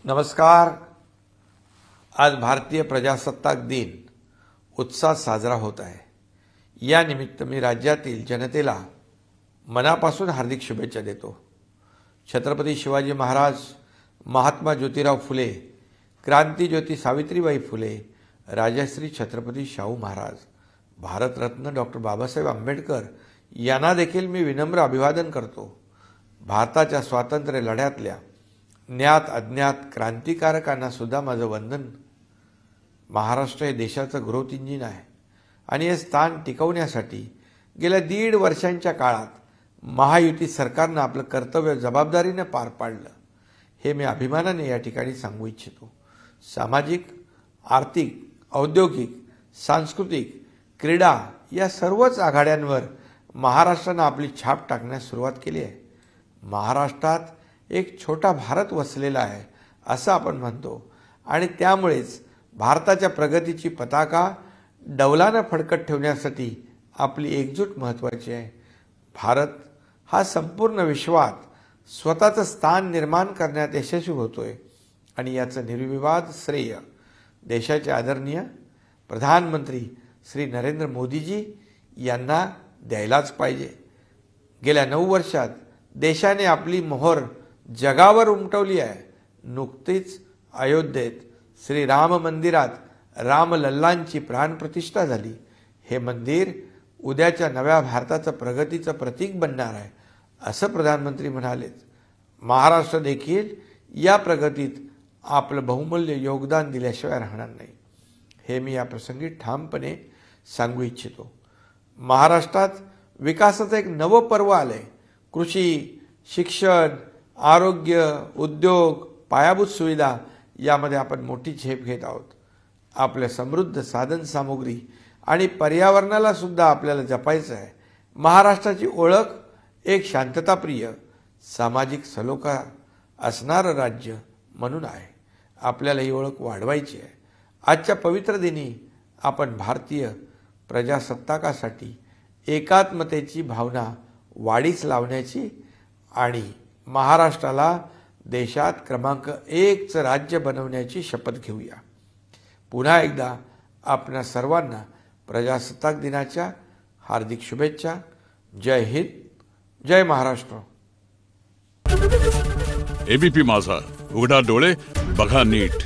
नमस्कार। आज भारतीय प्रजासत्ताक दिन उत्साहात साजरा होत आहे। या निमित्त मी राज्यातील जनतेला मनापासून हार्दिक शुभेच्छा देतो। छत्रपती शिवाजी महाराज, महात्मा ज्योतिराव फुले, क्रांतिज्योती सावित्रीबाई फुले, राजश्री छत्रपती शाहू महाराज, भारतरत्न डॉक्टर बाबासाहेब आंबेडकर यांना देखील मी विनम्र अभिवादन करतो। भारताच्या स्वातंत्र्य लढ्यातल्या ज्ञात अज्ञात क्रांतिकारकांना सुद्धा माझं वंदन। महाराष्ट्र हे देशाचं ग्रोथ इंजिन आहे आणि हे स्थान टिकवण्यासाठी गेल्या 1.5 वर्षांच्या काळात महायुती सरकारनं आपलं कर्तव्य जबाबदारीने पार पाडलं, हे मी अभिमानाने या ठिकाणी सांगू इच्छितो। सामाजिक, आर्थिक, औद्योगिक, सांस्कृतिक, क्रीडा या सर्वच आघाड्यांवर महाराष्ट्रानं आपली छाप टाकण्यास सुरुवात केली आहे। महाराष्ट्रात एक छोटा भारत वसलेला आहे असं आपण म्हणतो आणि त्यामुळेच भारताच्या प्रगतीची पताका डौलानं फडकत ठेवण्यासाठी आपली एकजूट महत्त्वाची आहे। भारत हा संपूर्ण विश्वात स्वतःचं स्थान निर्माण करण्यात यशस्वी होतोय आणि याचं निर्विवाद श्रेय देशाचे आदरणीय प्रधानमंत्री श्री नरेंद्र मोदीजी यांना द्यायलाच पाहिजे। गेल्या 9 वर्षात देशाने आपली मोहर जगावर उमटवली आहे। नुकतीच अयोध्येत श्री राम मंदिरात रामलल्लांची प्राणप्रतिष्ठा झाली। हे मंदिर उद्याच्या नव्या भारताचं प्रगतीचं प्रतीक बनणार आहे असं प्रधानमंत्री म्हणालेत। महाराष्ट्र देखील या प्रगतीत आपलं बहुमूल्य योगदान दिल्याशिवाय राहणार नाही, हे मी या प्रसंगी ठामपणे सांगू इच्छितो। महाराष्ट्रात विकासाचं एक नवं पर्व आलंय। कृषी, शिक्षण, आरोग्य, उद्योग, पायाभूत सुविधा यामध्ये आपण मोठी झेप घेत आहोत। आपल्या समृद्ध साधन सामुग्री आणि पर्यावरणाला सुद्धा आपल्याला जपायचं आहे। महाराष्ट्राची ओळख एक शांतताप्रिय, सामाजिक सलोखा असणारं राज्य म्हणून आहे। आपल्याला ही ओळख वाढवायची आहे। आजच्या पवित्र दिनी आपण भारतीय प्रजासत्ताकासाठी एकात्मतेची भावना वाढीस लावण्याची आणि महाराष्ट्राला देशात क्रमांक 1चं राज्य बनवण्याची शपथ घेऊया। पुन्हा एकदा आपणा सर्वांना प्रजासत्ताक दिनाच्या हार्दिक शुभेच्छा। जय हिंद, जय महाराष्ट्र। एबीपी माझा, उघडा डोळे बघा नीट।